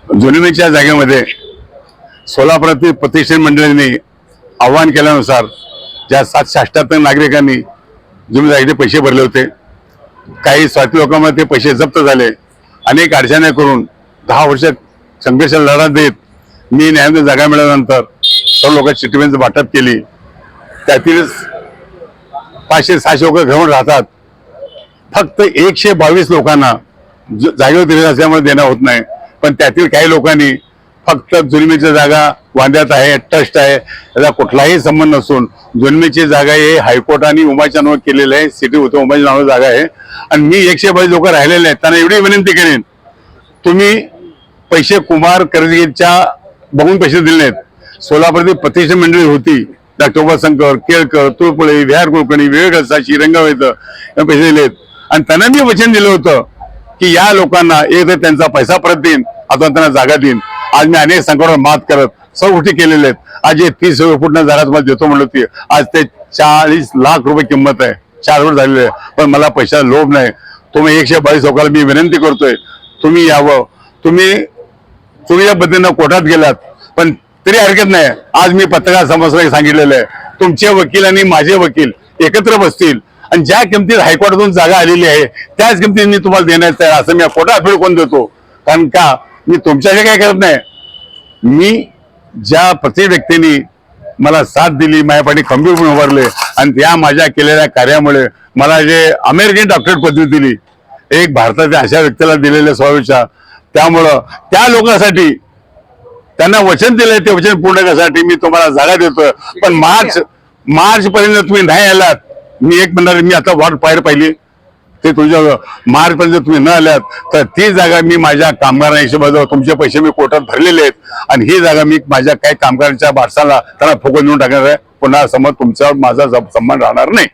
जुनिमेच्या जागेमध्ये सोलापुरातील प्रतिष्ठित मंडळींनी आवाहन केल्यानुसार ज्या 788 नागरिकांनी जुनी जागेचे पैसे भरले होते, काही स्वार्थी लोकांमध्ये ते पैसे जप्त झाले। अनेक अडचणी करून 10 वर्ष संघर्ष लढा देत मी न्यायालय जागा मिळाल्यानंतर सर्व लोकांची चिठ्ठी वाटप केली। त्यातील 500-600 लोक घेऊन राहतात। फक्त 122 लोकांना जागेवर दिलेल्या असल्यामुळे देणं होत नाही, पण त्यातील काही लोकांनी फक्त जुलमीची जागा वांद्यात आहे, ट्रस्ट आहे, याचा कुठलाही संबंध नसून जुलमीची जागा हे हायकोर्टाने उमाच्या नावावर केलेलं आहे, सिटी होतं उमाच्या नावावर जागा आहे। आणि मी 122 लोक राहिलेले आहेत, त्यांना एवढी विनंती करेन, तुम्ही पैसे कुमार कर्जगीच्या बघून पैसे दिले नाहीत। सोलापूरची प्रतिष्ठित मंडळी होती, डॉक्टर उमाशंकर, केळकर, तुळपुळे, विहार कुलकर्णी, विवेक साशी, रंगावेत पैसे दिलेत। आणि त्यांना मी वचन दिलं होतं की या लोकांना एक तर त्यांचा पैसा परत देईन, आता त्यांना जागा देईन। आज मी अनेक संकटावर मात करत सर्व गोष्टी केलेल्या आहेत। आज जे 30 फूटनं जागा तुम्हाला देतो म्हणलं होती, आज ते 40 लाख रुपये किंमत आहे, 4 वर्ष झालेले आहे, पण मला पैशाचा लोभ नाही। तुम्ही 122 लोकांना मी विनंती करतोय, तुम्ही यावं। तुम्ही चुकीच्या पद्धतीनं कोर्टात गेलात, पण तरी हरकत नाही। आज मी पत्रकार समाजाला सांगितलेलं आहे, तुमचे वकील आणि माझे वकील एकत्र बसतील आणि ज्या किमतीत हायकोर्टातून जागा आलेली आहे त्याच किमतीत मी तुम्हाला देण्याचं आहे, असं मी कोर्टात अपील करून देतो। कारण का मी तुमच्याशी काय करत नाही, मी ज्या प्रत्येक व्यक्तीने मला साथ दिली, माझ्यापाठी खंबीरपणे उभारले आणि त्या माझ्या केलेल्या कार्यामुळे मला जे अमेरिकन डॉक्टरेट पदवी दिली, एक भारताच्या अशा व्यक्तीला दिलेल्या स्वामीच्या, त्यामुळं त्या लोकांसाठी त्यांना वचन दिलंय, ते वचन पूर्ण करण्यासाठी मी तुम्हाला जागा देतोय। पण मार्च पर्यंत तुम्ही नाही आलात, मी एक म्हणणार, मी आता वाट पाहिली ते तुमच्या मार्च पर्यंत तुम्ही न आल्यात तर ती जागा मी माझ्या कामगारांच्या हिशोबाने तुमचे पैसे मी कोर्टात भरलेले आहेत आणि ही जागा मी माझ्या काही कामगारांच्या वारसाला त्यांना फुकून देऊन टाकणार आहे। पुन्हा समोर तुमच्यावर माझा सन्मान राहणार नाही।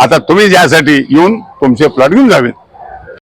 आता तुम्ही यासाठी येऊन तुमचे प्लॉट घेऊन जावेत।